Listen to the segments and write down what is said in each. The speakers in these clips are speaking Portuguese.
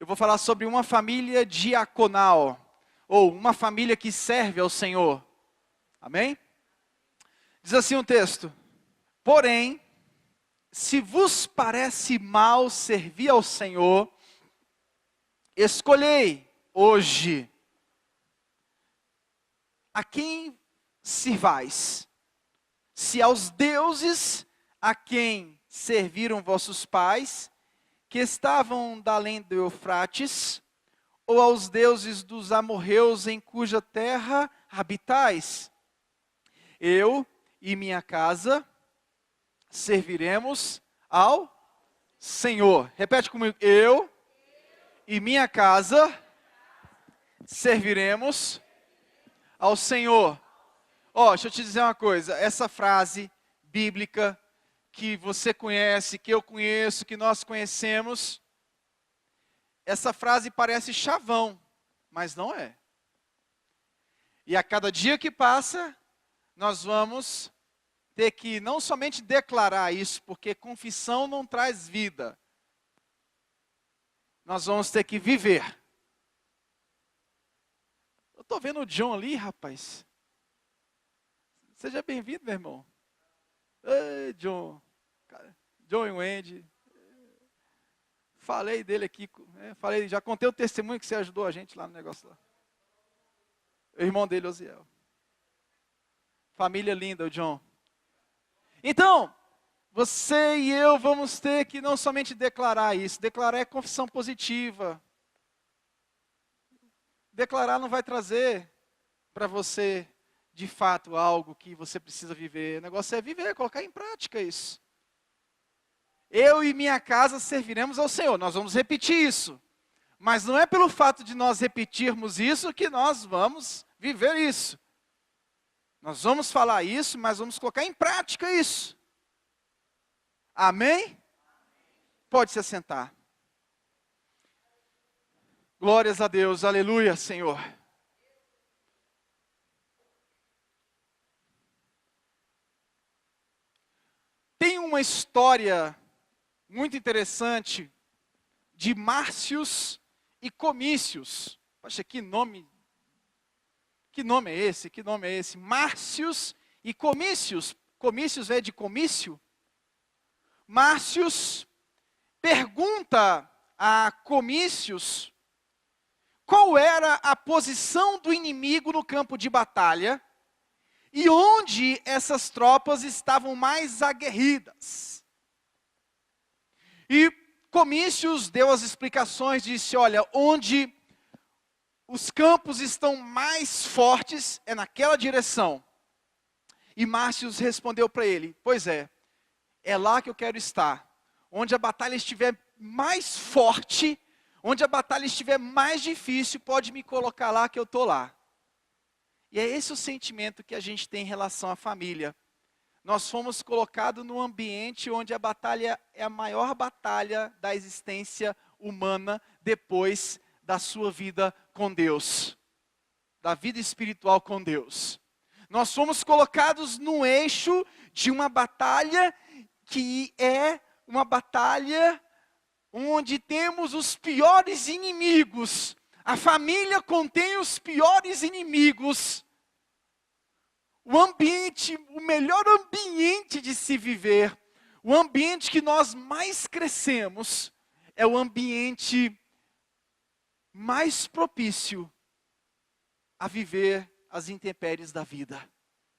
vou falar sobre uma família diaconal, ou uma família que serve ao Senhor. Amém? Diz assim o texto: porém, se vos parece mal servir ao Senhor, escolhei hoje a quem sirvais, se aos deuses a quem serviram vossos pais, que estavam da além do Eufrates, ou aos deuses dos amorreus em cuja terra habitais. Eu e minha casa serviremos ao Senhor. Repete comigo: eu e minha casa serviremos ao Senhor. Deixa eu te dizer uma coisa, essa frase bíblica que você conhece, que eu conheço, que nós conhecemos, essa frase parece chavão, mas não é. E a cada dia que passa, nós vamos ter que não somente declarar isso, porque confissão não traz vida. Nós vamos ter que viver. Eu estou vendo o John ali, rapaz. Seja bem-vindo, meu irmão. Ei, John. John e Wendy. Falei dele aqui. Já contei o testemunho que você ajudou a gente lá no negócio lá. O irmão dele, Osiel. Família linda, o John. Então, você e eu vamos ter que não somente declarar isso. Declarar é confissão positiva. Declarar não vai trazer para você, de fato, algo que você precisa viver. O negócio é viver, colocar em prática isso. Eu e minha casa serviremos ao Senhor. Nós vamos repetir isso. Mas não é pelo fato de nós repetirmos isso que nós vamos viver isso. Nós vamos falar isso, mas vamos colocar em prática isso. Amém? Pode se assentar. Glórias a Deus, aleluia, Senhor. Tem uma história muito interessante de Márcios e Comícios. Poxa, que nome é esse? Que nome é esse? Márcios e Comícios. Comícios é de comício. Márcios pergunta a Comícios qual era a posição do inimigo no campo de batalha e onde essas tropas estavam mais aguerridas. E Comícios deu as explicações, disse: olha, onde os campos estão mais fortes é naquela direção. E Márcios respondeu para ele: pois é lá que eu quero estar. Onde a batalha estiver mais forte, onde a batalha estiver mais difícil, pode me colocar lá que eu estou lá. E é esse o sentimento que a gente tem em relação à família. Nós fomos colocados num ambiente onde a batalha é a maior batalha da existência humana depois da sua vida com Deus, da vida espiritual com Deus. Nós fomos colocados no eixo de uma batalha que é uma batalha onde temos os piores inimigos. A família contém os piores inimigos. O melhor ambiente de se viver, o ambiente que nós mais crescemos, é o ambiente mais propício a viver as intempéries da vida.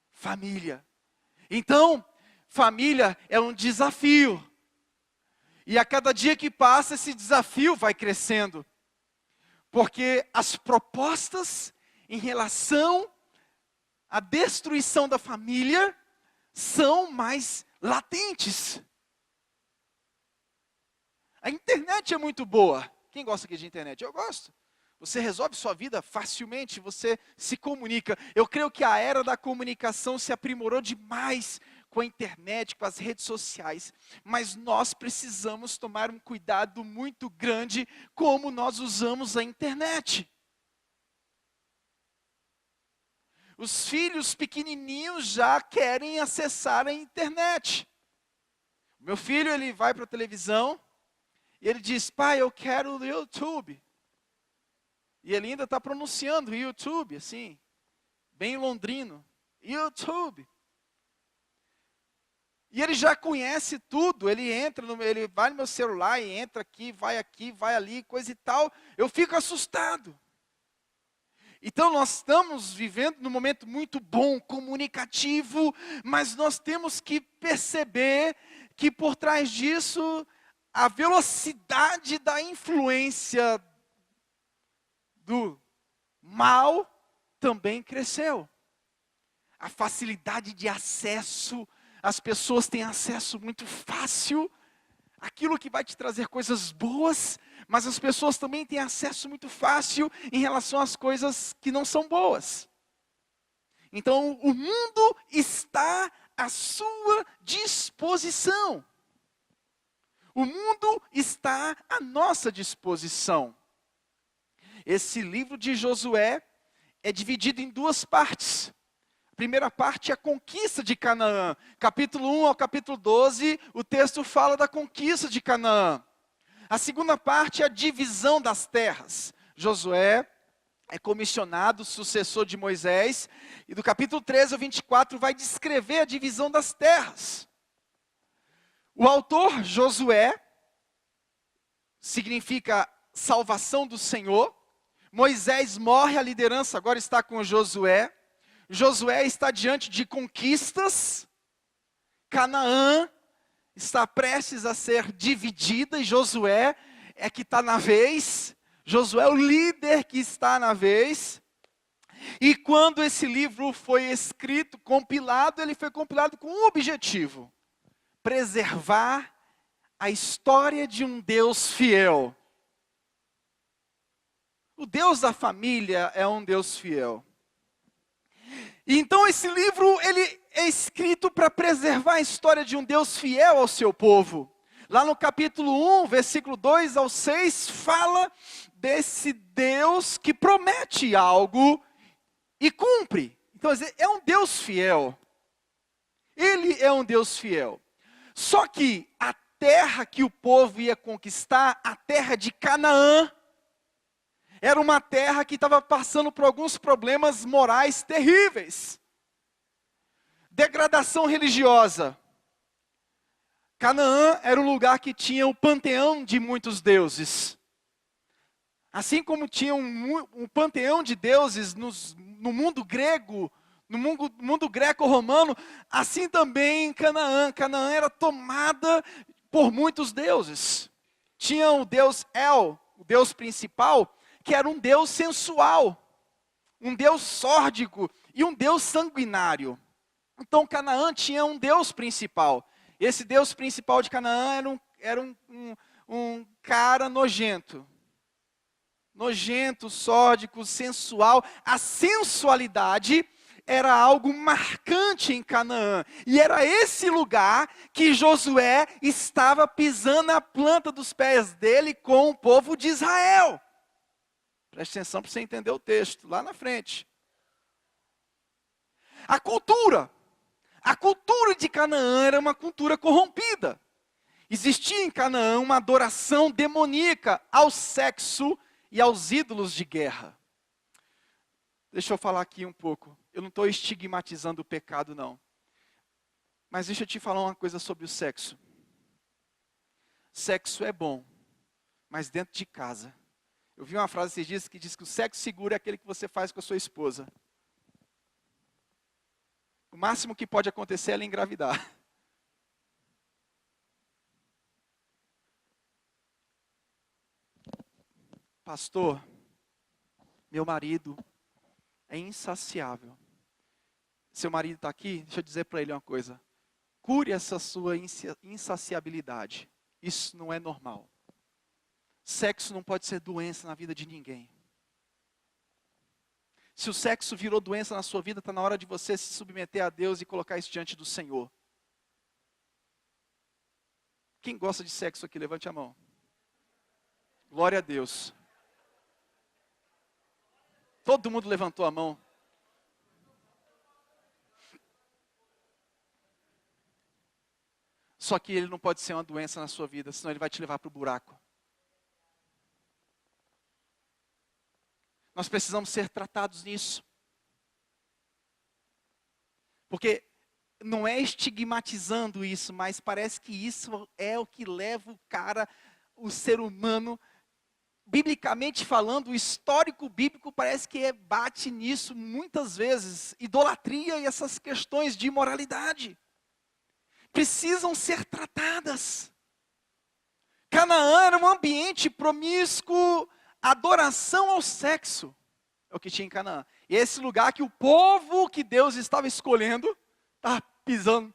Família. Então, família é um desafio. E a cada dia que passa, esse desafio vai crescendo. Porque as propostas em relação à destruição da família são mais latentes. A internet é muito boa. Quem gosta aqui de internet? Eu gosto. Você resolve sua vida facilmente, você se comunica. Eu creio que a era da comunicação se aprimorou demais com a internet, com as redes sociais. Mas nós precisamos tomar um cuidado muito grande como nós usamos a internet. Os filhos pequenininhos já querem acessar a internet. Meu filho, ele vai para a televisão, E ele diz, pai, eu quero o YouTube. E ele ainda está pronunciando YouTube, assim, bem londrino. YouTube. E ele já conhece tudo, ele vai no meu celular e entra aqui, vai ali, coisa e tal. Eu fico assustado. Então nós estamos vivendo num momento muito bom, comunicativo, mas nós temos que perceber que por trás disso, a velocidade da influência do mal também cresceu. A facilidade de acesso, as pessoas têm acesso muito fácil, aquilo que vai te trazer coisas boas, mas as pessoas também têm acesso muito fácil em relação às coisas que não são boas. Então, o mundo está à sua disposição. O mundo está à nossa disposição. Esse livro de Josué é dividido em duas partes. A primeira parte é a conquista de Canaã. Capítulo 1 ao capítulo 12, o texto fala da conquista de Canaã. A segunda parte é a divisão das terras. Josué é comissionado, sucessor de Moisés, e do capítulo 13 ao 24 vai descrever a divisão das terras. O autor Josué significa salvação do Senhor. Moisés morre, a liderança agora está com Josué. Josué está diante de conquistas. Canaã está prestes a ser dividida e Josué é que está na vez. Josué é o líder que está na vez. E quando esse livro foi escrito, compilado, ele foi compilado com um objetivo: preservar a história de um Deus fiel. O Deus da família é um Deus fiel. E então esse livro, ele é escrito para preservar a história de um Deus fiel ao seu povo. Lá no capítulo 1, versículo 2 ao 6, fala desse Deus que promete algo e cumpre. Então, é um Deus fiel. Ele é um Deus fiel. Só que a terra que o povo ia conquistar, a terra de Canaã, era uma terra que estava passando por alguns problemas morais terríveis. Degradação religiosa. Canaã era um lugar que tinha o panteão de muitos deuses. Assim como tinha um panteão de deuses no mundo grego, no mundo greco-romano, assim também em Canaã. Canaã era tomada por muitos deuses. Tinha o deus El, o deus principal, que era um deus sensual, um deus sórdico e um deus sanguinário. Então Canaã tinha um deus principal. Esse deus principal de Canaã era um cara nojento. Nojento, sórdico, sensual. A sensualidade era algo marcante em Canaã. E era esse lugar que Josué estava pisando na planta dos pés dele com o povo de Israel. Preste atenção para você entender o texto, lá na frente. A cultura de Canaã era uma cultura corrompida. Existia em Canaã uma adoração demoníaca ao sexo e aos ídolos de guerra. Deixa eu falar aqui um pouco. Eu não estou estigmatizando o pecado, não. Mas deixa eu te falar uma coisa sobre o sexo. Sexo é bom, mas dentro de casa. Eu vi uma frase esses dias que diz que o sexo seguro é aquele que você faz com a sua esposa. O máximo que pode acontecer é ela engravidar. Pastor, meu marido é insaciável. Seu marido está aqui? Deixa eu dizer para ele uma coisa. Cure essa sua insaciabilidade. Isso não é normal. Sexo não pode ser doença na vida de ninguém. Se o sexo virou doença na sua vida, está na hora de você se submeter a Deus e colocar isso diante do Senhor. Quem gosta de sexo aqui, levante a mão. Glória a Deus. Todo mundo levantou a mão. Só que ele não pode ser uma doença na sua vida, senão ele vai te levar para o buraco. Nós precisamos ser tratados nisso. Porque não é estigmatizando isso, mas parece que isso é o que leva o cara, o ser humano, biblicamente falando, o histórico bíblico parece que bate nisso muitas vezes. Idolatria e essas questões de imoralidade precisam ser tratadas. Canaã era um ambiente promíscuo, adoração ao sexo, é o que tinha em Canaã. E esse lugar que o povo que Deus estava escolhendo, estava pisando.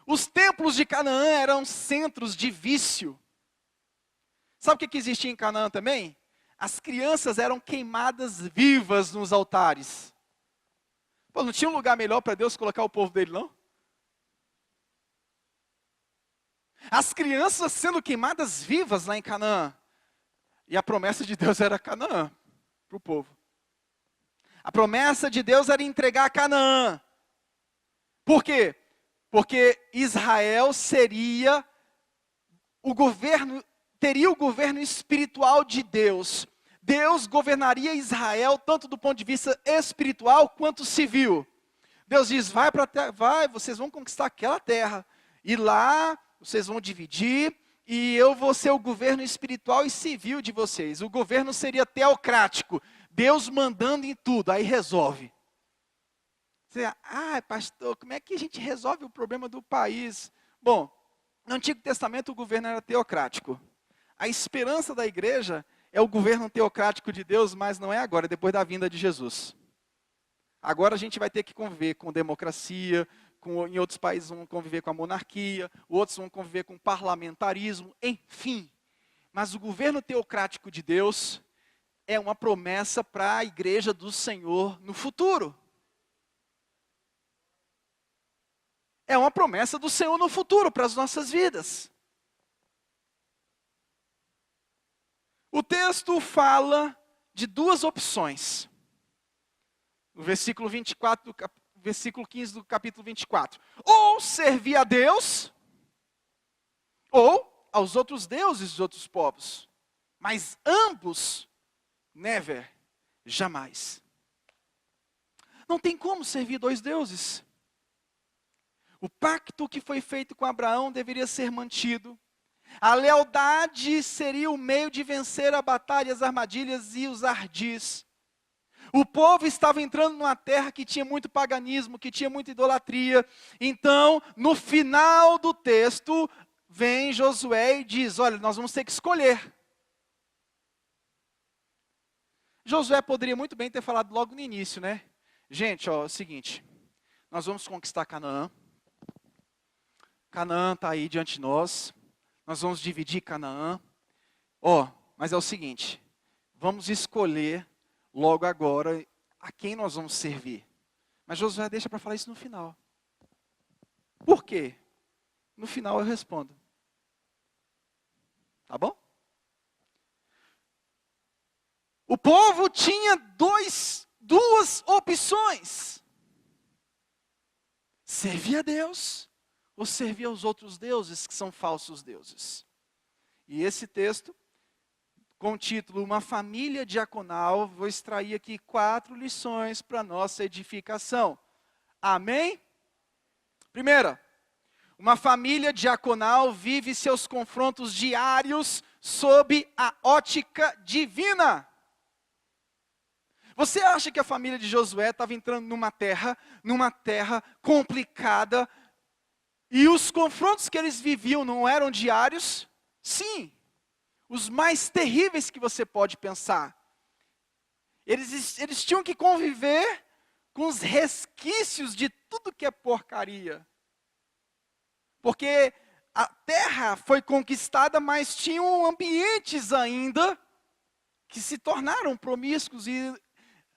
Os templos de Canaã eram centros de vício. Sabe o que existia em Canaã também? As crianças eram queimadas vivas nos altares. Pô, não tinha um lugar melhor para Deus colocar o povo dele, não? As crianças sendo queimadas vivas lá em Canaã. E a promessa de Deus era Canaã para o povo. A promessa de Deus era entregar Canaã. Por quê? Porque Israel seria o governo, teria o governo espiritual de Deus. Deus governaria Israel tanto do ponto de vista espiritual quanto civil. Deus diz, vai, vocês vão conquistar aquela terra. E lá vocês vão dividir e eu vou ser o governo espiritual e civil de vocês. O governo seria teocrático. Deus mandando em tudo, aí resolve. Você, pastor, como é que a gente resolve o problema do país? Bom, no Antigo Testamento o governo era teocrático. A esperança da igreja é o governo teocrático de Deus, mas não é agora, é depois da vinda de Jesus. Agora a gente vai ter que conviver com democracia, em outros países vão conviver com a monarquia, outros vão conviver com o parlamentarismo, enfim. Mas o governo teocrático de Deus é uma promessa para a igreja do Senhor no futuro. É uma promessa do Senhor no futuro para as nossas vidas. O texto fala de duas opções. No versículo 24, versículo 15 do capítulo 24. Ou servir a Deus, ou aos outros deuses dos outros povos. Mas ambos, never, jamais. Não tem como servir dois deuses. O pacto que foi feito com Abraão deveria ser mantido. A lealdade seria o meio de vencer a batalha, as armadilhas e os ardis. O povo estava entrando numa terra que tinha muito paganismo, que tinha muita idolatria. Então, no final do texto, vem Josué e diz, olha, nós vamos ter que escolher. Josué poderia muito bem ter falado logo no início, né? Gente, é o seguinte, nós vamos conquistar Canaã. Canaã está aí diante de nós. Nós vamos dividir Canaã. Mas é o seguinte, vamos escolher logo agora a quem nós vamos servir. Mas Josué deixa para falar isso no final. Por quê? No final eu respondo. Tá bom? O povo tinha duas opções. Servir a Deus ou servir aos outros deuses que são falsos deuses. E esse texto, com o título Uma Família Diaconal, vou extrair aqui 4 lições para nossa edificação. Amém? Primeira, uma família diaconal vive seus confrontos diários sob a ótica divina. Você acha que a família de Josué estava entrando numa terra complicada, e os confrontos que eles viviam não eram diários? Sim, os mais terríveis que você pode pensar. Eles tinham que conviver com os resquícios de tudo que é porcaria. Porque a terra foi conquistada, mas tinham ambientes ainda que se tornaram promíscuos. E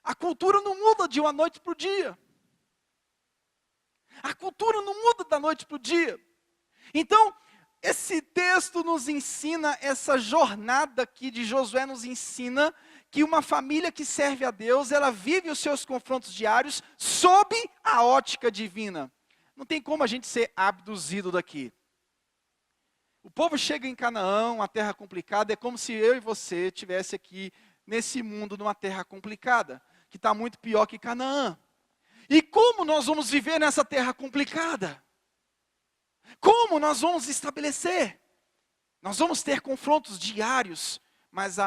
a cultura não muda de uma noite para o dia. A cultura não muda da noite para o dia. Então, esse texto nos ensina, essa jornada aqui de Josué nos ensina que uma família que serve a Deus, ela vive os seus confrontos diários sob a ótica divina. Não tem como a gente ser abduzido daqui. O povo chega em Canaã, uma terra complicada, é como se eu e você estivesse aqui nesse mundo, numa terra complicada, que está muito pior que Canaã. E como nós vamos viver nessa terra complicada? Como nós vamos estabelecer? Nós vamos ter confrontos diários, mas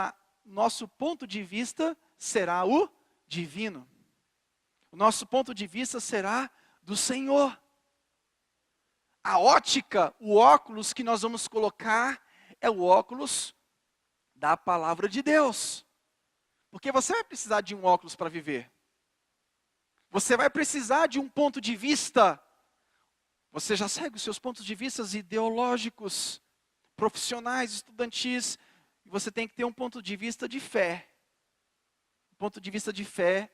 nosso ponto de vista será o divino. O nosso ponto de vista será do Senhor. A ótica, o óculos que nós vamos colocar é o óculos da palavra de Deus. Porque você vai precisar de um óculos para viver. Você vai precisar de um ponto de vista. Você já segue os seus pontos de vista ideológicos, profissionais, estudantis. E você tem que ter um ponto de vista de fé. O ponto de vista de fé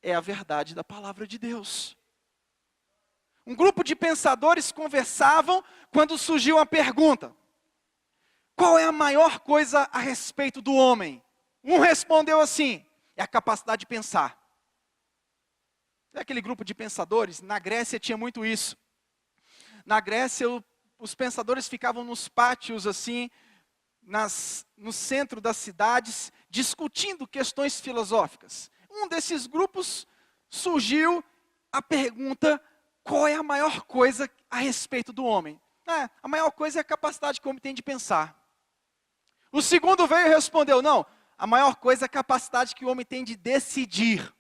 é a verdade da palavra de Deus. Um grupo de pensadores conversavam quando surgiu a pergunta: qual é a maior coisa a respeito do homem? Um respondeu assim: é a capacidade de pensar. É aquele grupo de pensadores, na Grécia tinha muito isso. Na Grécia, os pensadores ficavam nos pátios assim, no centro das cidades, discutindo questões filosóficas. Um desses grupos surgiu a pergunta: qual é a maior coisa a respeito do homem? A maior coisa é a capacidade que o homem tem de pensar. O segundo veio e respondeu: não, a maior coisa é a capacidade que o homem tem de decidir.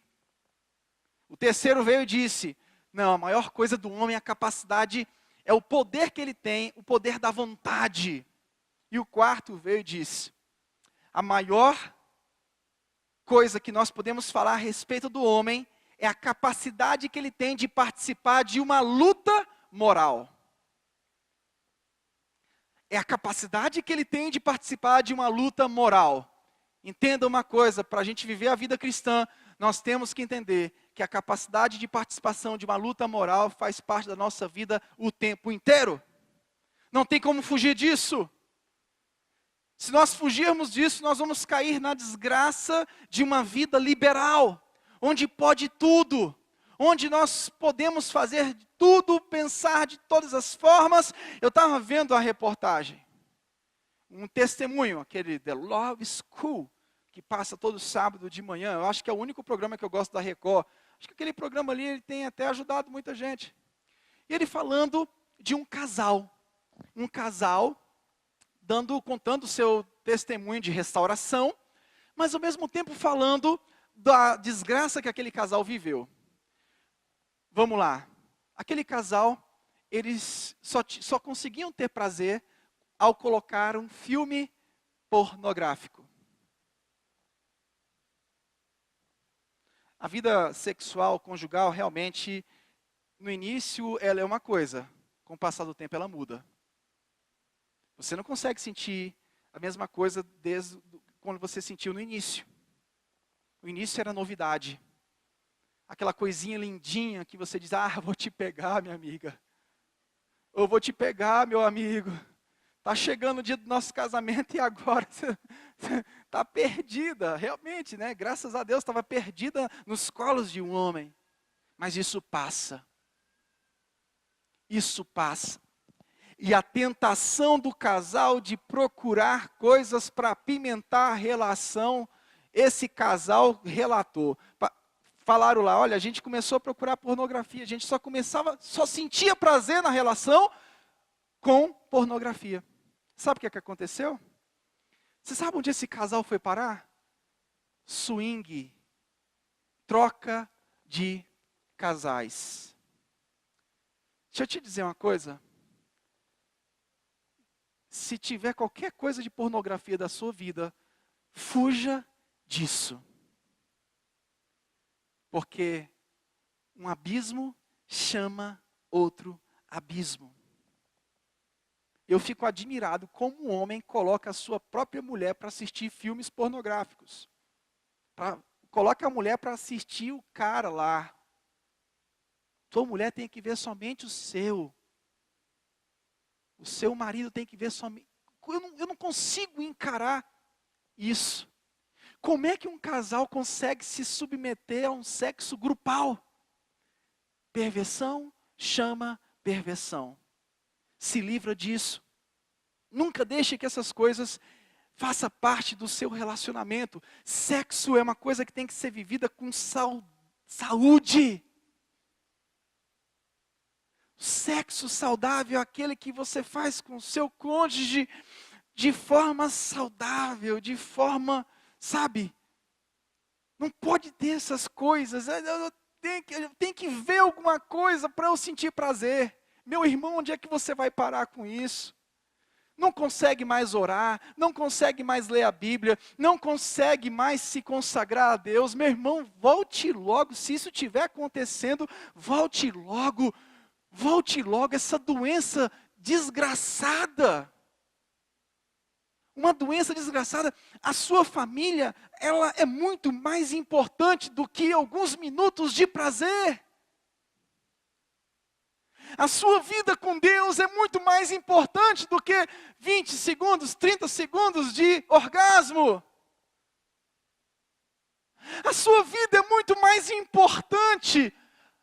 O terceiro veio e disse: não, a maior coisa do homem é a capacidade, é o poder que ele tem, o poder da vontade. E o quarto veio e disse: a maior coisa que nós podemos falar a respeito do homem é a capacidade que ele tem de participar de uma luta moral. É a capacidade que ele tem de participar de uma luta moral. Entenda uma coisa, para a gente viver a vida cristã, nós temos que entender que a capacidade de participação de uma luta moral faz parte da nossa vida o tempo inteiro. Não tem como fugir disso. Se nós fugirmos disso, nós vamos cair na desgraça de uma vida liberal, onde pode tudo, onde nós podemos fazer tudo, pensar de todas as formas. Eu estava vendo a reportagem, um testemunho, aquele The Love School, que passa todo sábado de manhã. Eu acho que é o único programa que eu gosto da Record. Acho que aquele programa ali ele tem até ajudado muita gente. E ele falando de um casal contando o seu testemunho de restauração, mas ao mesmo tempo falando da desgraça que aquele casal viveu. Vamos lá. Aquele casal, eles só conseguiam ter prazer ao colocar um filme pornográfico. A vida sexual, conjugal, realmente, no início, ela é uma coisa. Com o passar do tempo, ela muda. Você não consegue sentir a mesma coisa desde quando você sentiu no início. O início era novidade. Aquela coisinha lindinha que você diz: vou te pegar, minha amiga. Ou vou te pegar, meu amigo. Está chegando o dia do nosso casamento e agora você está perdida. Realmente, né? Graças a Deus, estava perdida nos colos de um homem. Mas isso passa. Isso passa. E a tentação do casal de procurar coisas para apimentar a relação, esse casal relatou. Falaram lá: olha, a gente começou a procurar pornografia, a gente só sentia prazer na relação com pornografia. Sabe o que aconteceu? Você sabe onde esse casal foi parar? Swing, troca de casais. Deixa eu te dizer uma coisa. Se tiver qualquer coisa de pornografia da sua vida, fuja disso. Porque um abismo chama outro abismo. Eu fico admirado como um homem coloca a sua própria mulher para assistir filmes pornográficos. Coloca a mulher para assistir o cara lá. Tua mulher tem que ver somente o seu. O seu marido tem que ver somente... Eu não consigo encarar isso. Como é que um casal consegue se submeter a um sexo grupal? Perversão chama perversão. Se livra disso. Nunca deixe que essas coisas faça parte do seu relacionamento. Sexo é uma coisa que tem que ser vivida com saúde. Sexo saudável é aquele que você faz com o seu cônjuge de forma saudável, de forma, sabe? Não pode ter essas coisas. Eu tenho que ver alguma coisa para eu sentir prazer. Meu irmão, onde é que você vai parar com isso? Não consegue mais orar, não consegue mais ler a Bíblia, não consegue mais se consagrar a Deus. Meu irmão, volte logo, se isso estiver acontecendo, volte logo, essa doença desgraçada. Uma doença desgraçada, a sua família, ela é muito mais importante do que alguns minutos de prazer. A sua vida com Deus é muito mais importante do que 20 segundos, 30 segundos de orgasmo. A sua vida é muito mais importante.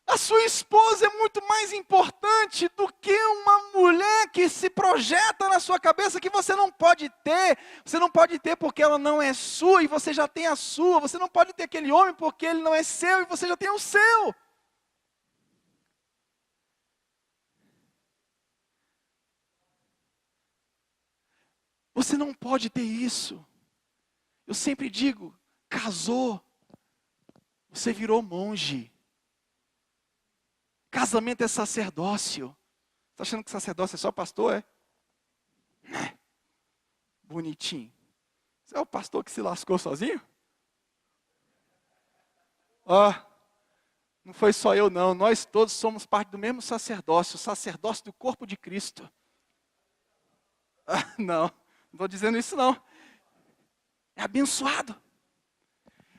A sua esposa é muito mais importante do que uma mulher que se projeta na sua cabeça que você não pode ter. Você não pode ter porque ela não é sua e você já tem a sua. Você não pode ter aquele homem porque ele não é seu e você já tem o seu. Você não pode ter isso. Eu sempre digo, casou, você virou monge. Casamento é sacerdócio. Está achando que sacerdócio é só pastor, é? Bonitinho. Você é o pastor que se lascou sozinho? Não foi só eu não, nós todos somos parte do mesmo sacerdócio, o sacerdócio do corpo de Cristo. Não estou dizendo isso não. É abençoado.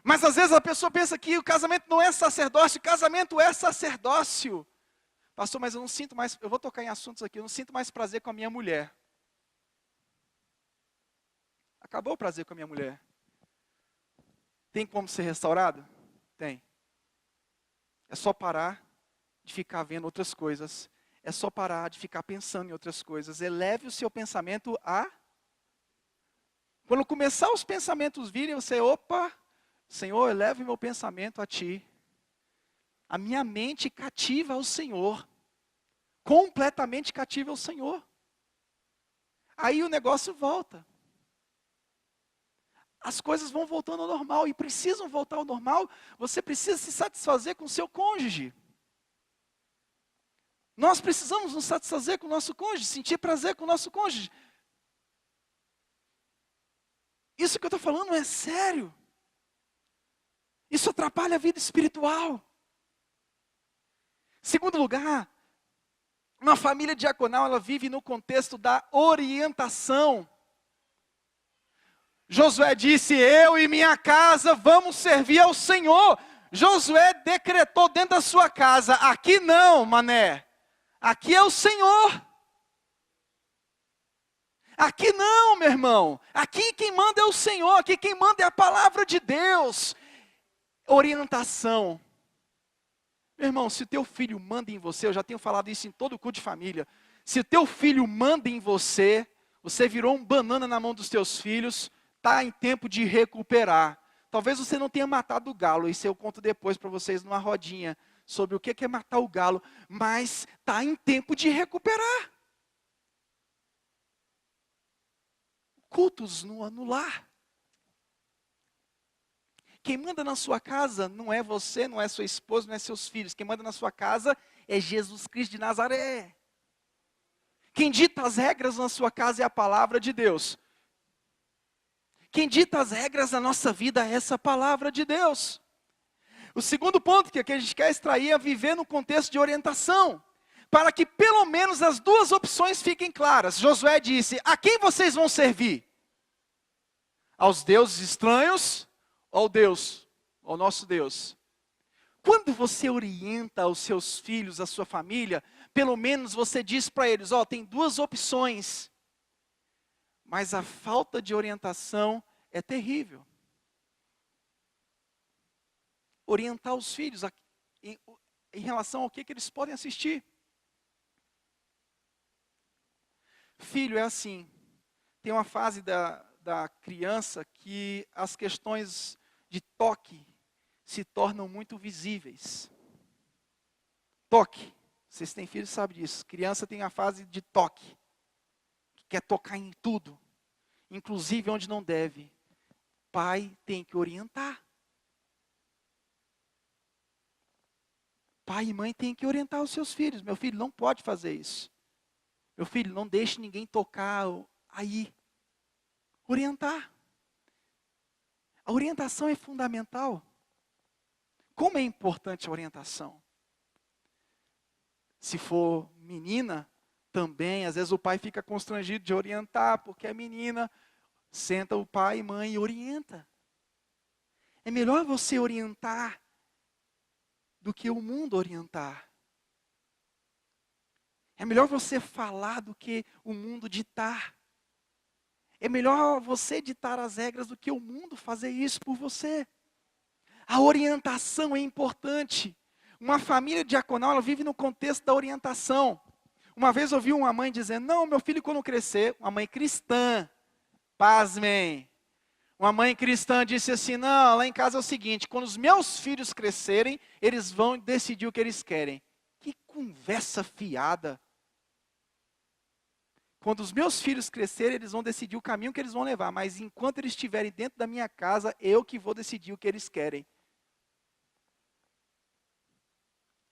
Mas às vezes a pessoa pensa que o casamento não é sacerdócio, o casamento é sacerdócio. Pastor, mas eu não sinto mais, eu vou tocar em assuntos aqui, eu não sinto mais prazer com a minha mulher. Acabou o prazer com a minha mulher. Tem como ser restaurado? Tem. É só parar de ficar vendo outras coisas. É só parar de ficar pensando em outras coisas. Eleve o seu pensamento a... Quando começar os pensamentos virem, você, opa, Senhor, eleve o meu pensamento a Ti. A minha mente cativa ao Senhor. Completamente cativa ao Senhor. Aí o negócio volta. As coisas vão voltando ao normal. E precisam voltar ao normal. Você precisa se satisfazer com o seu cônjuge. Nós precisamos nos satisfazer com o nosso cônjuge. Sentir prazer com o nosso cônjuge. Isso que eu estou falando é sério. Isso atrapalha a vida espiritual. Segundo lugar, uma família diaconal, ela vive no contexto da orientação. Josué disse, eu e minha casa vamos servir ao Senhor. Josué decretou dentro da sua casa, aqui não, mané. Aqui é o Senhor. Aqui não, meu irmão. Aqui quem manda é o Senhor. Aqui quem manda é a palavra de Deus. Orientação. Meu irmão, se o teu filho manda em você, eu já tenho falado isso em todo o culto de família. Se o teu filho manda em você, você virou um banana na mão dos teus filhos, está em tempo de recuperar. Talvez você não tenha matado o galo, isso eu conto depois para vocês numa rodinha, sobre o que é matar o galo, mas está em tempo de recuperar. Cultos no lar. Quem manda na sua casa não é você, não é sua esposa, não é seus filhos. Quem manda na sua casa é Jesus Cristo de Nazaré. Quem dita as regras na sua casa é a palavra de Deus. Quem dita as regras da nossa vida é essa palavra de Deus. O segundo ponto que a gente quer extrair é viver no contexto de orientação. Para que pelo menos as duas opções fiquem claras. Josué disse, a quem vocês vão servir? Aos deuses estranhos ou ao Deus, ao nosso Deus? Quando você orienta os seus filhos, a sua família, pelo menos você diz para eles, tem duas opções. Mas a falta de orientação é terrível. Orientar os filhos em relação ao que eles podem assistir. Filho é assim, tem uma fase da criança que as questões de toque se tornam muito visíveis. Toque. Vocês têm filhos, sabem disso. Criança tem a fase de toque. Que quer tocar em tudo. Inclusive onde não deve. Pai tem que orientar. Pai e mãe têm que orientar os seus filhos. Meu filho não pode fazer isso. Meu filho, não deixe ninguém tocar aí. Orientar. A orientação é fundamental. Como é importante a orientação? Se for menina, também, às vezes o pai fica constrangido de orientar, porque é menina. Senta o pai e mãe e orienta. É melhor você orientar do que o mundo orientar. É melhor você falar do que o mundo ditar. É melhor você ditar as regras do que o mundo fazer isso por você. A orientação é importante. Uma família diaconal, ela vive no contexto da orientação. Uma vez eu ouvi uma mãe dizendo, não, meu filho quando crescer, uma mãe cristã, pasmem. Uma mãe cristã disse assim, não, lá em casa é o seguinte, quando os meus filhos crescerem, eles vão decidir o que eles querem. Que conversa fiada. Quando os meus filhos crescerem, eles vão decidir o caminho que eles vão levar. Mas enquanto eles estiverem dentro da minha casa, eu que vou decidir o que eles querem.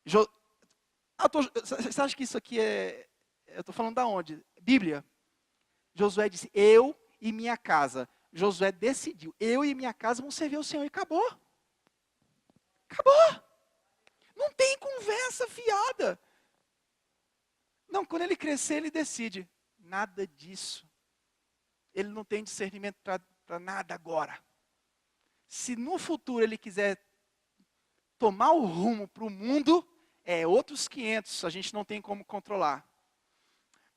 Você acha que isso aqui é... Eu estou falando da onde? Bíblia. Josué disse, eu e minha casa. Josué decidiu, eu e minha casa vamos servir ao Senhor. E acabou. Acabou. Não tem conversa fiada. Não, quando ele crescer, ele decide. Nada disso. Ele não tem discernimento para nada agora. Se no futuro ele quiser tomar o rumo para o mundo, é outros 500, a gente não tem como controlar.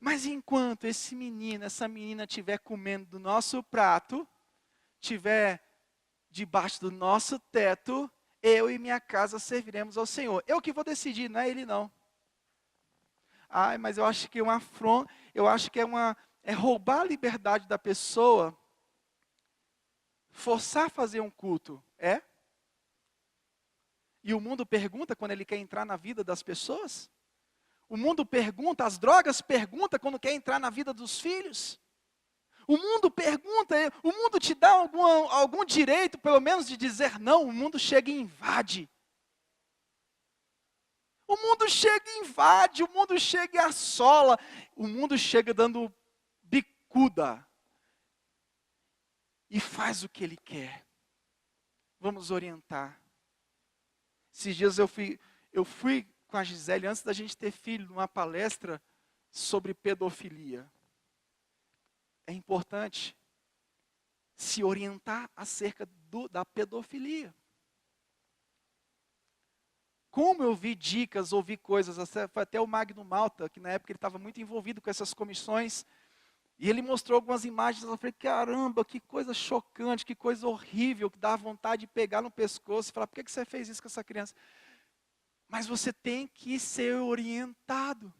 Mas enquanto esse menino, essa menina estiver comendo do nosso prato, estiver debaixo do nosso teto, eu e minha casa serviremos ao Senhor. Eu que vou decidir, não é ele não. Ai, mas eu acho que é uma afronta, eu acho que é roubar a liberdade da pessoa, forçar a fazer um culto, é? E o mundo pergunta quando ele quer entrar na vida das pessoas? O mundo pergunta, as drogas perguntam quando quer entrar na vida dos filhos? O mundo pergunta, o mundo te dá algum direito, pelo menos, de dizer não? O mundo chega e invade. O mundo chega e invade, o mundo chega e assola, o mundo chega dando bicuda. E faz o que ele quer. Vamos orientar. Esses dias eu fui com a Gisele, antes da gente ter filho, numa palestra sobre pedofilia. É importante se orientar acerca da pedofilia. Como eu vi dicas, ouvi coisas, foi até o Magno Malta, que na época ele estava muito envolvido com essas comissões, e ele mostrou algumas imagens, eu falei, caramba, que coisa chocante, que coisa horrível, que dá vontade de pegar no pescoço e falar, por que você fez isso com essa criança? Mas você tem que ser orientado.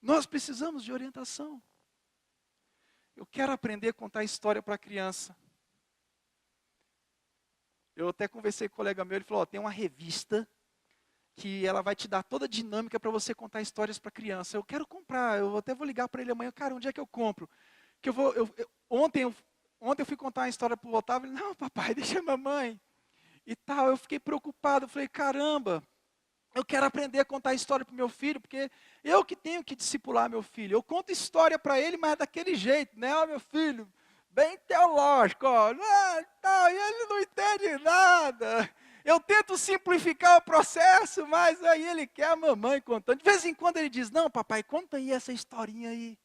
Nós precisamos de orientação. Eu quero aprender a contar história para a criança. Eu até conversei com um colega meu, ele falou, tem uma revista que ela vai te dar toda a dinâmica para você contar histórias para criança. Eu quero comprar, eu até vou ligar para ele amanhã, cara, onde é que eu compro? Que ontem eu fui contar uma história para o Otávio, ele, não papai, deixa a mamãe. E tal, eu fiquei preocupado, eu falei, caramba, eu quero aprender a contar história para o meu filho, porque eu que tenho que discipular meu filho. Eu conto história para ele, mas daquele jeito, né, ó, meu filho, bem teológico, ó, e ele não entende nada. Eu tento simplificar o processo, mas aí ele quer a mamãe contando. De vez em quando ele diz, não papai, conta aí essa historinha aí.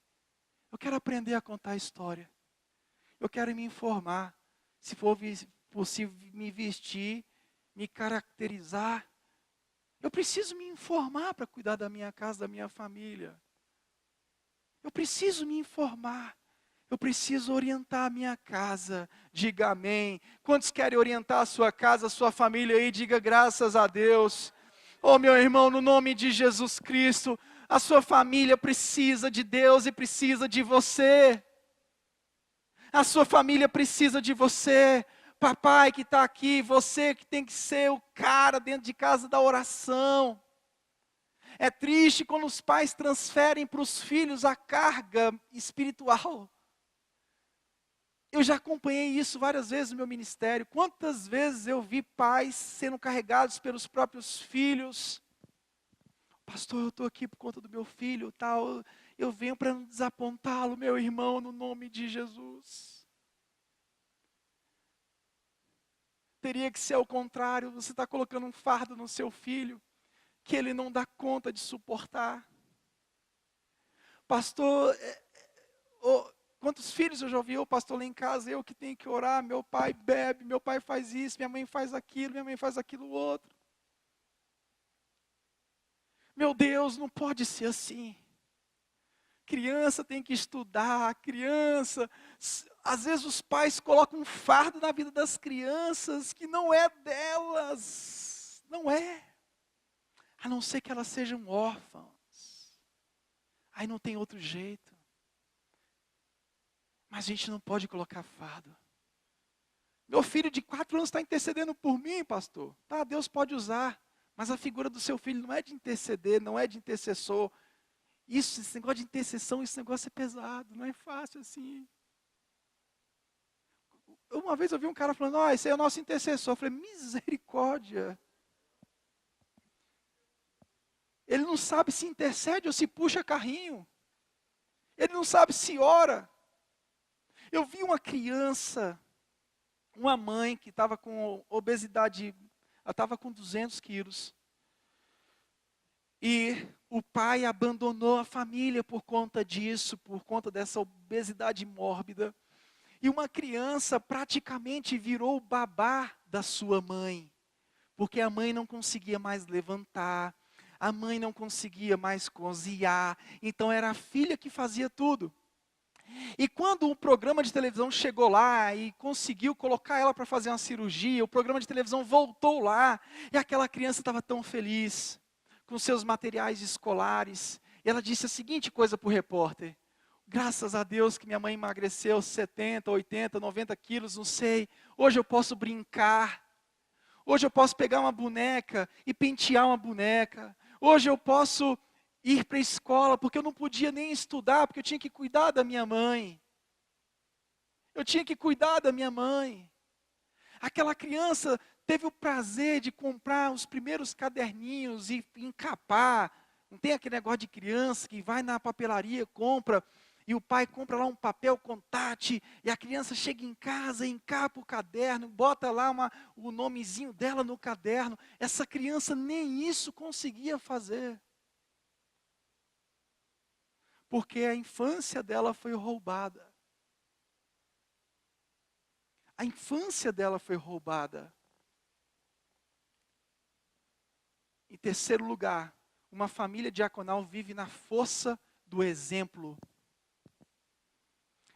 Eu quero aprender a contar história. Eu quero me informar, se for possível me vestir, me caracterizar. Eu preciso me informar para cuidar da minha casa, da minha família. Eu preciso me informar. Eu preciso orientar a minha casa. Diga amém. Quantos querem orientar a sua casa, a sua família aí? Diga graças a Deus. Oh, meu irmão, no nome de Jesus Cristo, A sua família precisa de Deus e precisa de você. A sua família precisa de você. Papai que está aqui, você que tem que ser o cara dentro de casa da oração. É triste quando os pais transferem para os filhos a carga espiritual. Eu já acompanhei isso várias vezes no meu ministério. Quantas vezes eu vi pais sendo carregados pelos próprios filhos. Pastor, eu estou aqui por conta do meu filho, tal. Eu venho para não desapontá-lo, meu irmão, no nome de Jesus. Teria que ser ao contrário, você está colocando um fardo no seu filho, que ele não dá conta de suportar. Pastor, quantos filhos eu já ouvi, o pastor lá em casa, eu que tenho que orar, meu pai bebe, meu pai faz isso, minha mãe faz aquilo outro. Meu Deus, não pode ser assim. Criança tem que estudar, criança. Às vezes os pais colocam um fardo na vida das crianças que não é delas. Não é. A não ser que elas sejam órfãs. Aí não tem outro jeito. Mas a gente não pode colocar fardo. Meu filho de 4 anos está intercedendo por mim, pastor. Tá, Deus pode usar. Mas a figura do seu filho não é de interceder, não é de intercessor. Esse negócio de intercessão, esse negócio é pesado, não é fácil assim. Uma vez eu vi um cara falando, esse aí é o nosso intercessor. Eu falei, misericórdia. Ele não sabe se intercede ou se puxa carrinho. Ele não sabe se ora. Eu vi uma criança, uma mãe que estava com obesidade, ela estava com 200 quilos. E o pai abandonou a família por conta disso, por conta dessa obesidade mórbida. E uma criança praticamente virou o babá da sua mãe. Porque a mãe não conseguia mais levantar, a mãe não conseguia mais cozinhar. Então era a filha que fazia tudo. E quando um programa de televisão chegou lá e conseguiu colocar ela para fazer uma cirurgia, o programa de televisão voltou lá. E aquela criança estava tão feliz com seus materiais escolares. E ela disse a seguinte coisa para o repórter: graças a Deus que minha mãe emagreceu 70, 80, 90 quilos, não sei. Hoje eu posso brincar. Hoje eu posso pegar uma boneca e pentear uma boneca. Hoje eu posso ir para a escola, porque eu não podia nem estudar, porque eu tinha que cuidar da minha mãe. Eu tinha que cuidar da minha mãe. Aquela criança teve o prazer de comprar os primeiros caderninhos e encapar. Não tem aquele negócio de criança que vai na papelaria, compra, e o pai compra lá um papel contate, e a criança chega em casa, encapa o caderno, bota lá o nomezinho dela no caderno. Essa criança nem isso conseguia fazer. Porque a infância dela foi roubada. A infância dela foi roubada. Em terceiro lugar, uma família diaconal vive na força do exemplo.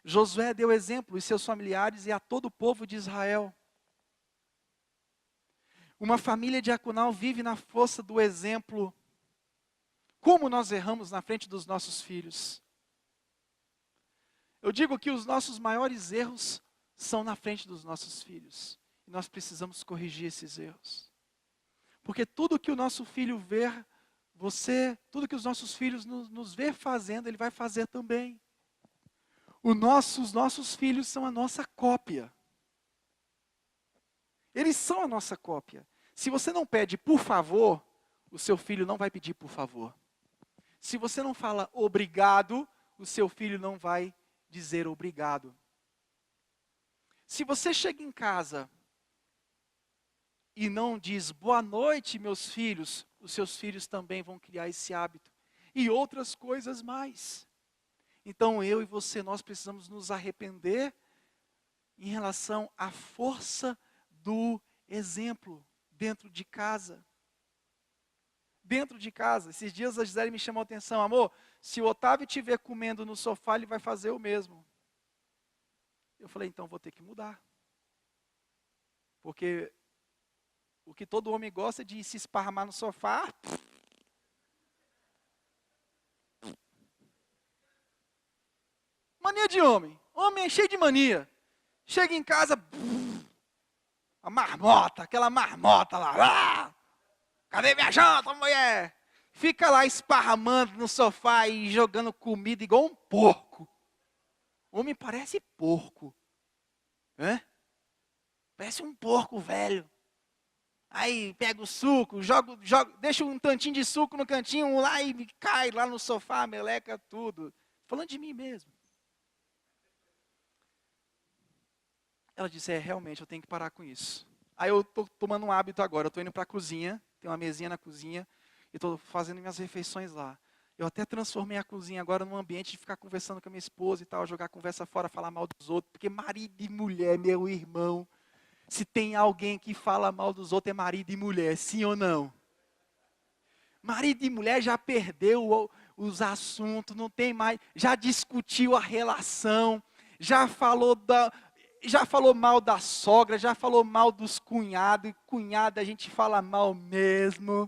Josué deu exemplo aos seus familiares e a todo o povo de Israel. Uma família diaconal vive na força do exemplo. Como nós erramos na frente dos nossos filhos? Eu digo que os nossos maiores erros são na frente dos nossos filhos. E nós precisamos corrigir esses erros. Porque tudo que o nosso filho vê, tudo que os nossos filhos nos vê fazendo, ele vai fazer também. Os nossos filhos são a nossa cópia. Eles são a nossa cópia. Se você não pede por favor, o seu filho não vai pedir por favor. Se você não fala obrigado, o seu filho não vai dizer obrigado. Se você chega em casa e não diz boa noite, meus filhos, os seus filhos também vão criar esse hábito. E outras coisas mais. Então eu e você, nós precisamos nos arrepender em relação à força do exemplo dentro de casa. Dentro de casa. Esses dias a Gisele me chamou a atenção: amor, se o Otávio estiver comendo no sofá, ele vai fazer o mesmo. Eu falei, então vou ter que mudar. Porque o que todo homem gosta é de se esparramar no sofá. de homem. Homem é cheio de mania. Chega em casa, a marmota, aquela marmota lá. Cadê minha janta, mulher? Fica lá esparramando no sofá e jogando comida igual um porco. Homem parece porco. Né? Parece um porco velho. Aí pega o suco, joga, deixa um tantinho de suco no cantinho lá e cai lá no sofá, meleca tudo. Falando de mim mesmo. Ela disse, realmente, eu tenho que parar com isso. Aí eu estou tomando um hábito agora, eu estou indo para a cozinha, tem uma mesinha na cozinha, e estou fazendo minhas refeições lá. Eu até transformei a cozinha agora num ambiente de ficar conversando com a minha esposa e tal, jogar a conversa fora, falar mal dos outros, porque marido e mulher, meu irmão, se tem alguém que fala mal dos outros é marido e mulher, sim ou não? Marido e mulher já perdeu os assuntos, não tem mais, já discutiu a relação, já falou mal da sogra, já falou mal dos cunhados, e cunhada a gente fala mal mesmo.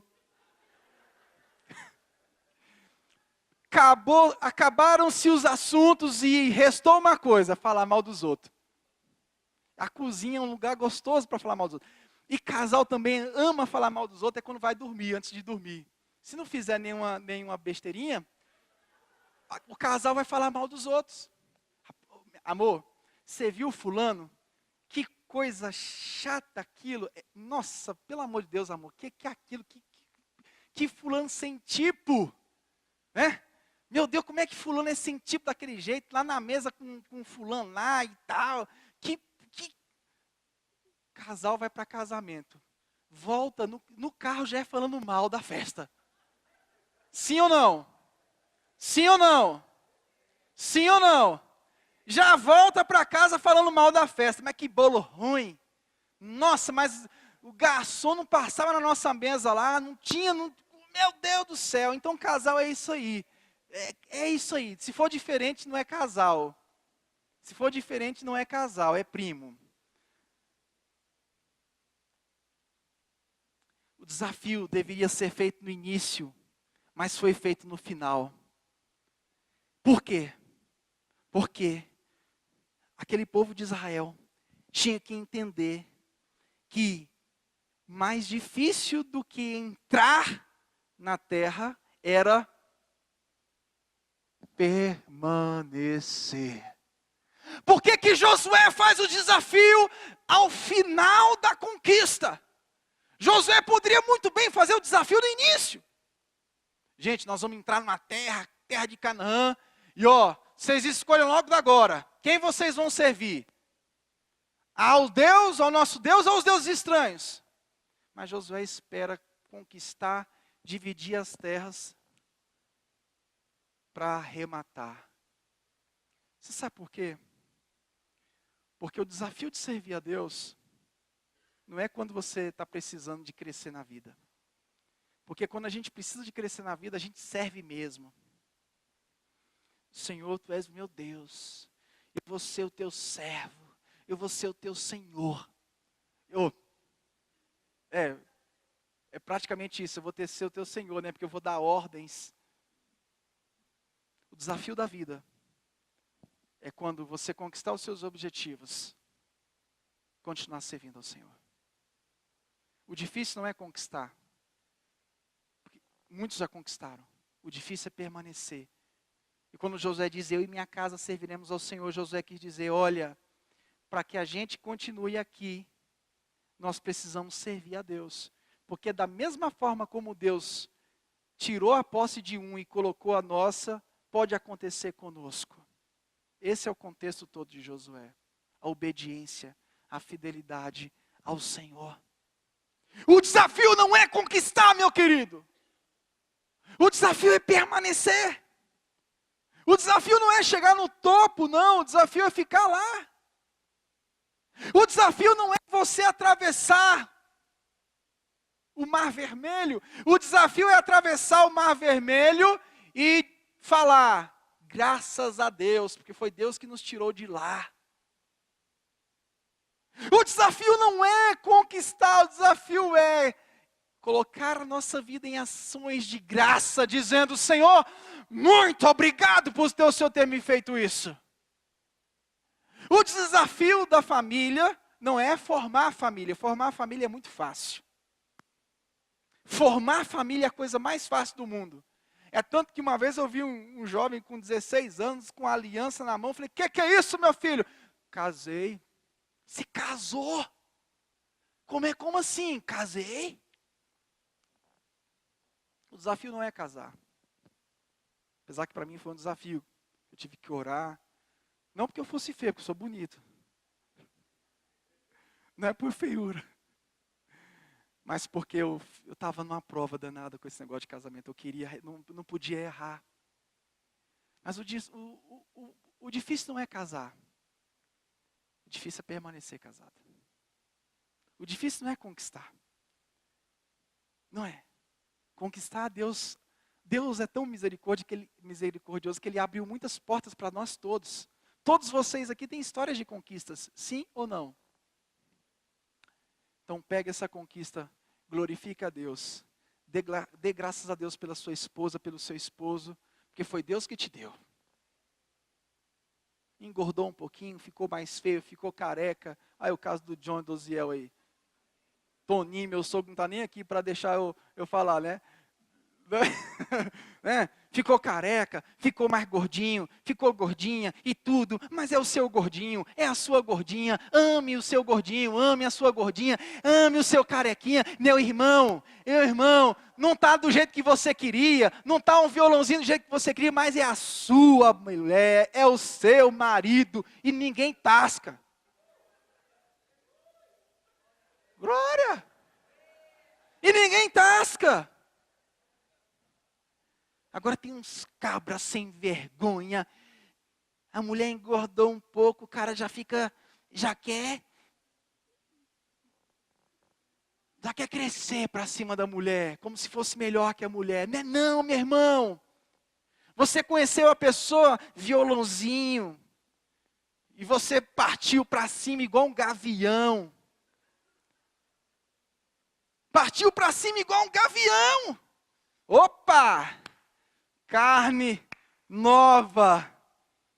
Acabaram-se os assuntos e restou uma coisa, falar mal dos outros. A cozinha é um lugar gostoso para falar mal dos outros. E casal também ama falar mal dos outros, é quando vai dormir, antes de dormir. Se não fizer nenhuma besteirinha, o casal vai falar mal dos outros. Amor, você viu fulano? Que coisa chata aquilo. Nossa, pelo amor de Deus, amor, que é aquilo? Que fulano sem tipo. Né? Meu Deus, como é que fulano é sem tipo daquele jeito, lá na mesa com fulano lá e tal. Que casal vai para casamento. Volta, no carro já é falando mal da festa. Sim ou não? Sim ou não? Sim ou não? Já volta para casa falando mal da festa. Mas que bolo ruim. Nossa, mas o garçom não passava na nossa mesa lá, não tinha, meu Deus do céu. Então casal é isso aí. É isso aí. Se for diferente, não é casal. Se for diferente, não é casal, é primo. O desafio deveria ser feito no início, mas foi feito no final. Por quê? Porque aquele povo de Israel tinha que entender que mais difícil do que entrar na terra era permanecer. Por que Josué faz o desafio ao final da conquista? Josué poderia muito bem fazer o desafio no início. Gente, nós vamos entrar numa terra de Canaã, e vocês escolham logo agora, quem vocês vão servir? Ao Deus, ao nosso Deus ou aos deuses estranhos? Mas Josué espera conquistar, dividir as terras para arrematar. Você sabe por quê? Porque o desafio de servir a Deus não é quando você está precisando de crescer na vida. Porque quando a gente precisa de crescer na vida, a gente serve mesmo. Senhor, Tu és o meu Deus. Eu vou ser o Teu servo. Eu vou ser o Teu Senhor. É praticamente isso. Eu vou ser o Teu Senhor, né? Porque eu vou dar ordens. O desafio da vida é quando você conquistar os seus objetivos, continuar servindo ao Senhor. O difícil não é conquistar. Muitos já conquistaram. O difícil é permanecer. E quando Josué diz, eu e minha casa serviremos ao Senhor, Josué quis dizer, olha, para que a gente continue aqui, nós precisamos servir a Deus. Porque da mesma forma como Deus tirou a posse de um e colocou a nossa, pode acontecer conosco. Esse é o contexto todo de Josué. A obediência, a fidelidade ao Senhor. O desafio não é conquistar, meu querido. O desafio é permanecer. O desafio não é chegar no topo, não. O desafio é ficar lá. O desafio não é você atravessar o Mar Vermelho. O desafio é atravessar o Mar Vermelho e falar, graças a Deus, porque foi Deus que nos tirou de lá. O desafio não é conquistar, o desafio é colocar a nossa vida em ações de graça, dizendo, Senhor, muito obrigado por o Senhor ter me feito isso. O desafio da família não é formar a família. Formar a família é muito fácil. Formar a família é a coisa mais fácil do mundo. É tanto que uma vez eu vi um jovem com 16 anos, com a aliança na mão, falei, que é isso, meu filho? Casei. Se casou? Como assim? Casei? O desafio não é casar. Apesar que para mim foi um desafio. Eu tive que orar. Não porque eu fosse feio, porque eu sou bonito. Não é por feiura. Mas porque eu estava numa prova danada com esse negócio de casamento. Eu queria, não podia errar. Mas o difícil não é casar. O difícil é permanecer casado. O difícil não é conquistar. Não é. Conquistar Deus. Deus é tão misericordioso que Ele abriu muitas portas para nós todos. Todos vocês aqui têm histórias de conquistas, sim ou não? Então pega essa conquista, glorifica a Deus. Dê graças a Deus pela sua esposa, pelo seu esposo, porque foi Deus que te deu. Engordou um pouquinho, ficou mais feio, ficou careca. Aí o caso do John e do Oziel aí. Toninho, meu sogro, não está nem aqui para deixar eu falar, né? Ficou careca, ficou mais gordinho, ficou gordinha e tudo, mas é o seu gordinho, é a sua gordinha. Ame o seu gordinho, ame a sua gordinha, ame o seu carequinha. Meu irmão, não está do jeito que você queria, não está um violãozinho do jeito que você queria, mas é a sua mulher, é o seu marido e ninguém tasca. Glória! E ninguém tasca. Agora tem uns cabras sem vergonha. A mulher engordou um pouco, o cara já quer crescer para cima da mulher, como se fosse melhor que a mulher. Não, meu irmão. Você conheceu a pessoa, violãozinho, e você partiu para cima igual um gavião. Partiu para cima igual um gavião. Opa! Carne nova,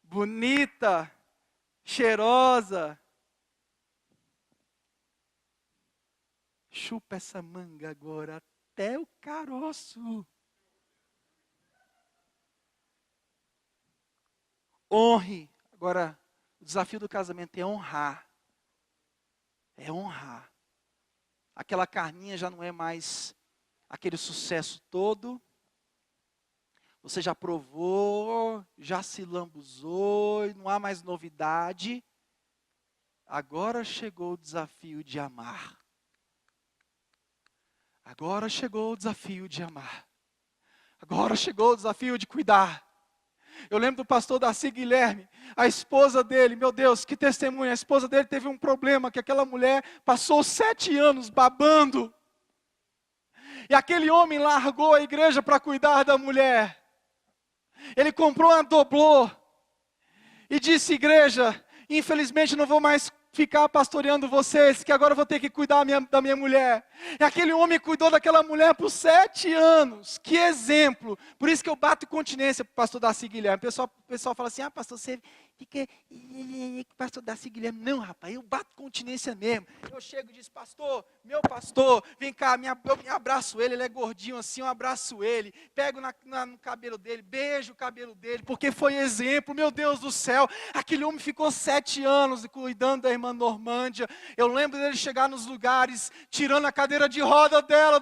bonita, cheirosa. Chupa essa manga agora até o caroço. Honre. Agora, o desafio do casamento é honrar. É honrar. Aquela carninha já não é mais aquele sucesso todo. Você já provou, já se lambuzou, não há mais novidade. Agora chegou o desafio de amar. Agora chegou o desafio de amar. Agora chegou o desafio de cuidar. Eu lembro do pastor Darcy Guilherme, a esposa dele, meu Deus, que testemunha. A esposa dele teve um problema, que aquela mulher passou 7 anos babando. E aquele homem largou a igreja para cuidar da mulher. Ele comprou uma doblô e disse, igreja, infelizmente não vou mais ficar pastoreando vocês, que agora eu vou ter que cuidar da minha mulher. E aquele homem cuidou daquela mulher por 7 anos. Que exemplo. Por isso que eu bato continência para o pastor Darcy Guilherme. O pessoal fala assim, pastor, você fica... Pastor Darcy Guilherme. Não, rapaz, eu bato continência mesmo. Eu chego e digo, pastor, meu pastor, vem cá, eu abraço ele é gordinho assim, eu abraço ele, pego no cabelo dele, beijo o cabelo dele, porque foi exemplo, meu Deus do céu. Aquele homem ficou 7 anos cuidando da irmã Normândia. Eu lembro dele chegar nos lugares, tirando a cadeira de roda dela.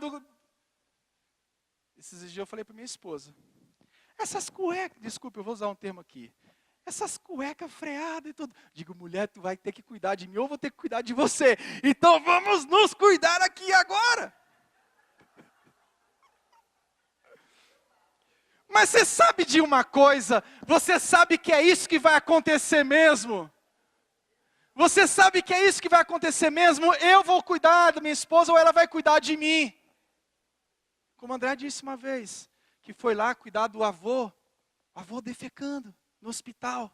Esses dias eu falei para minha esposa, essas cuecas, desculpe, eu vou usar um termo aqui, essas cuecas freadas e tudo. Digo, mulher, tu vai ter que cuidar de mim, ou eu vou ter que cuidar de você. Então vamos nos cuidar aqui agora. Mas você sabe de uma coisa, você sabe que é isso que vai acontecer mesmo. Você sabe que é isso que vai acontecer mesmo? Eu vou cuidar da minha esposa ou ela vai cuidar de mim? Como André disse uma vez, que foi lá cuidar do avô, o avô defecando no hospital.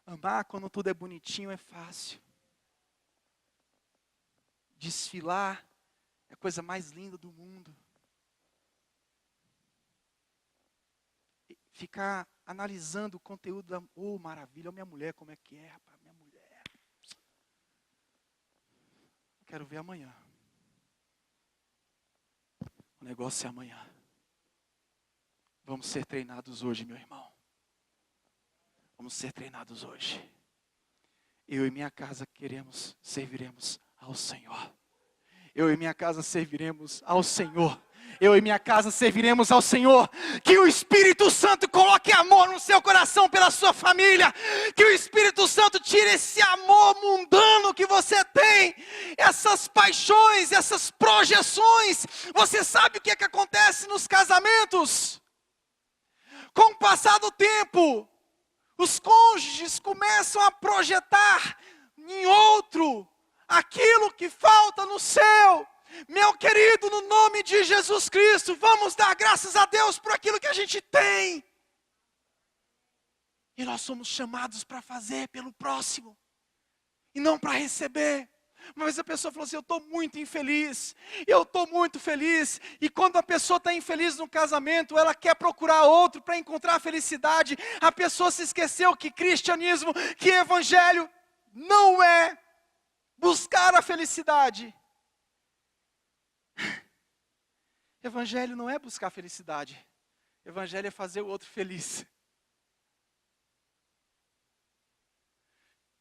Amar quando tudo é bonitinho é fácil. Desfilar é a coisa mais linda do mundo. ficar analisando o conteúdo da... Oh, maravilha, minha mulher, como é que é, rapaz, minha mulher. Quero ver amanhã. O negócio é amanhã. Vamos ser treinados hoje, meu irmão. Vamos ser treinados hoje. Eu e minha casa serviremos ao Senhor. Eu e minha casa serviremos ao Senhor. Eu e minha casa serviremos ao Senhor. Que o Espírito Santo coloque amor no seu coração pela sua família. Que o Espírito Santo tire esse amor mundano que você tem. Essas paixões, essas projeções. Você sabe o que é que acontece nos casamentos? Com o passar do tempo, os cônjuges começam a projetar em outro aquilo que falta no seu. Meu querido, no nome de Jesus Cristo, vamos dar graças a Deus por aquilo que a gente tem. E nós somos chamados para fazer pelo próximo, e não para receber. Uma vez a pessoa falou assim, eu estou muito infeliz, eu estou muito feliz. E quando a pessoa está infeliz no casamento, ela quer procurar outro para encontrar a felicidade. A pessoa se esqueceu que cristianismo, que evangelho não é buscar a felicidade. Evangelho não é buscar a felicidade. Evangelho é fazer o outro feliz.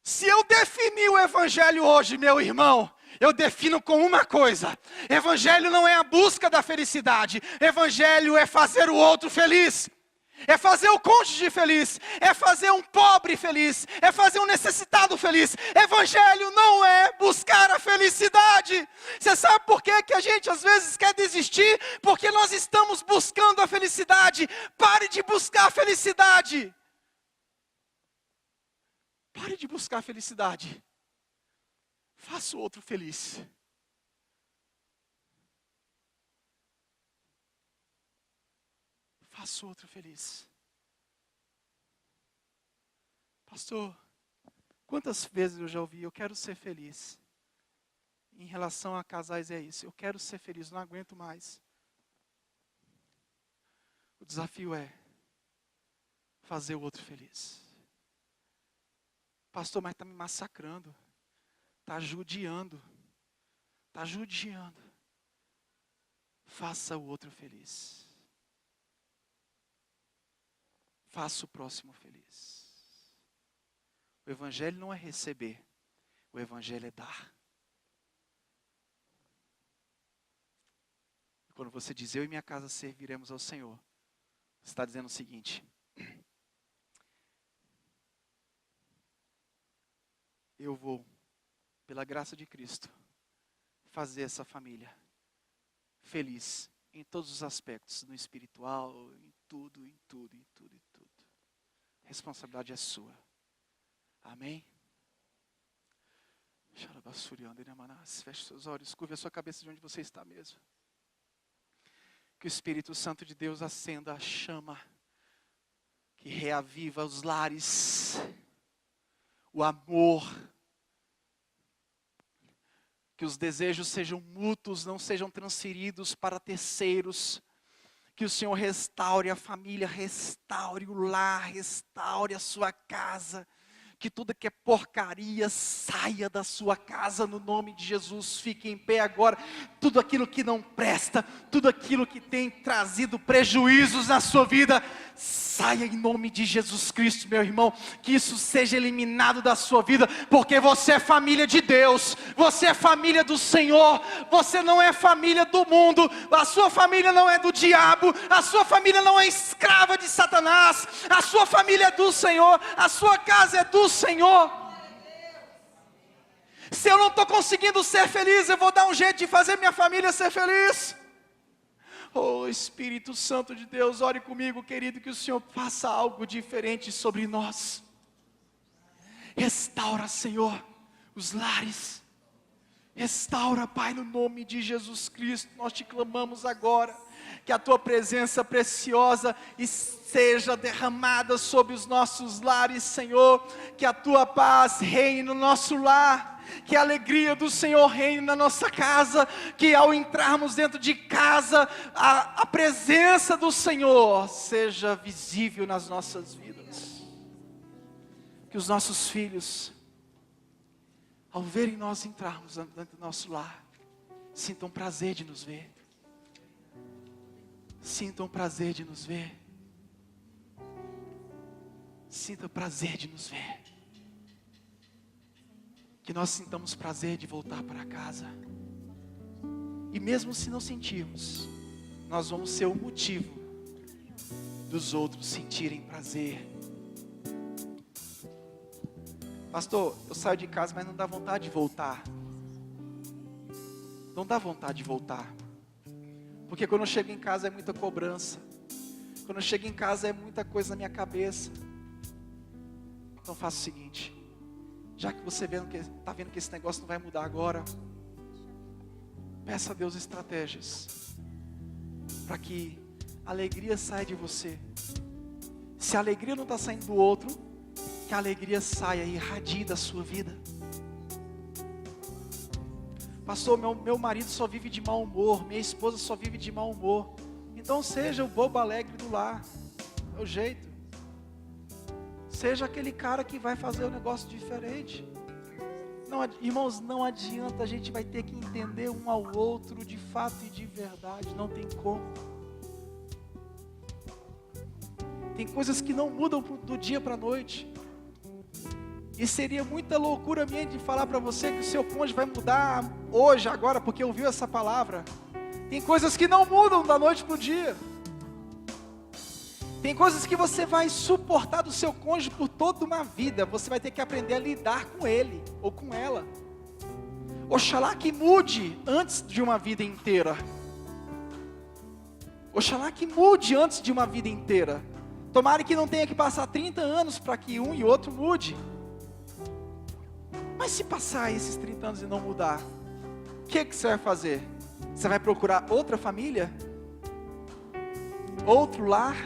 Se eu definir o evangelho hoje, meu irmão, eu defino com uma coisa: evangelho não é a busca da felicidade, evangelho é fazer o outro feliz, é fazer o cônjuge feliz, é fazer um pobre feliz, é fazer um necessitado feliz. Evangelho não é buscar a felicidade. Você sabe por que a gente às vezes quer desistir? Porque nós estamos buscando a felicidade. Pare de buscar a felicidade. Pare de buscar a felicidade. Faça o outro feliz. Faça o outro feliz. Pastor, quantas vezes eu já ouvi, eu quero ser feliz. Em relação a casais é isso, eu quero ser feliz, não aguento mais. O desafio é fazer o outro feliz. Pastor, mas está me massacrando, está judiando, está judiando. Faça o outro feliz. Faça o próximo feliz. O evangelho não é receber, o evangelho é dar. Quando você diz, eu e minha casa serviremos ao Senhor, você está dizendo o seguinte: eu vou, pela graça de Cristo, fazer essa família feliz em todos os aspectos, no espiritual, em tudo, em tudo, em tudo, em tudo. A responsabilidade é sua. Amém? Feche seus olhos, curve a sua cabeça de onde você está mesmo. Que o Espírito Santo de Deus acenda a chama que reaviva os lares, o amor, que os desejos sejam mútuos, não sejam transferidos para terceiros, que o Senhor restaure a família, restaure o lar, restaure a sua casa, que tudo que é porcaria saia da sua casa no nome de Jesus. Fique em pé agora. Tudo aquilo que não presta, tudo aquilo que tem trazido prejuízos na sua vida, saia em nome de Jesus Cristo, meu irmão. Que isso seja eliminado da sua vida, porque você é família de Deus, você é família do Senhor, você não é família do mundo, a sua família não é do diabo, a sua família não é escrava de Satanás, a sua família é do Senhor, a sua casa é do Senhor. Se eu não estou conseguindo ser feliz, eu vou dar um jeito de fazer minha família ser feliz. Oh Espírito Santo de Deus, ore comigo, querido, que o Senhor faça algo diferente sobre nós. Restaura, Senhor, os lares. Restaura, Pai, no nome de Jesus Cristo, nós te clamamos agora. que a tua presença preciosa seja derramada sobre os nossos lares, Senhor, que a tua paz reine no nosso lar, que a alegria do Senhor reine na nossa casa, que ao entrarmos dentro de casa, a presença do Senhor seja visível nas nossas vidas, que os nossos filhos, ao verem nós entrarmos dentro do nosso lar, sintam prazer de nos ver, sintam prazer de nos ver, sintam prazer de nos ver, que nós sintamos prazer de voltar para casa, e mesmo se não sentirmos, nós vamos ser o motivo dos outros sentirem prazer. Pastor, eu saio de casa, mas não dá vontade de voltar. Não dá vontade de voltar. Porque quando eu chego em casa é muita cobrança. Quando eu chego em casa é muita coisa na minha cabeça. Então faça o seguinte. Já que você está vendo que esse negócio não vai mudar agora, peça a Deus estratégias. Para que a alegria saia de você. Se a alegria não está saindo do outro, que a alegria saia e irradie da sua vida. Pastor, meu marido só vive de mau humor, minha esposa só vive de mau humor. Então seja o bobo alegre do lar, é o jeito. Seja aquele cara que vai fazer um negócio diferente. Não, irmãos, não adianta, a gente vai ter que entender um ao outro de fato e de verdade, não tem como. Tem coisas que não mudam do dia para a noite. E seria muita loucura minha de falar para você que o seu cônjuge vai mudar hoje, agora, porque ouviu essa palavra. Tem coisas que não mudam da noite para o dia. Tem coisas que você vai suportar do seu cônjuge por toda uma vida. Você vai ter que aprender a lidar com ele ou com ela. Oxalá que mude antes de uma vida inteira. Oxalá que mude antes de uma vida inteira. Tomara que não tenha que passar 30 anos para que um e outro mude. Mas se passar esses 30 anos e não mudar, o que você vai fazer? Você vai procurar outra família? Outro lar?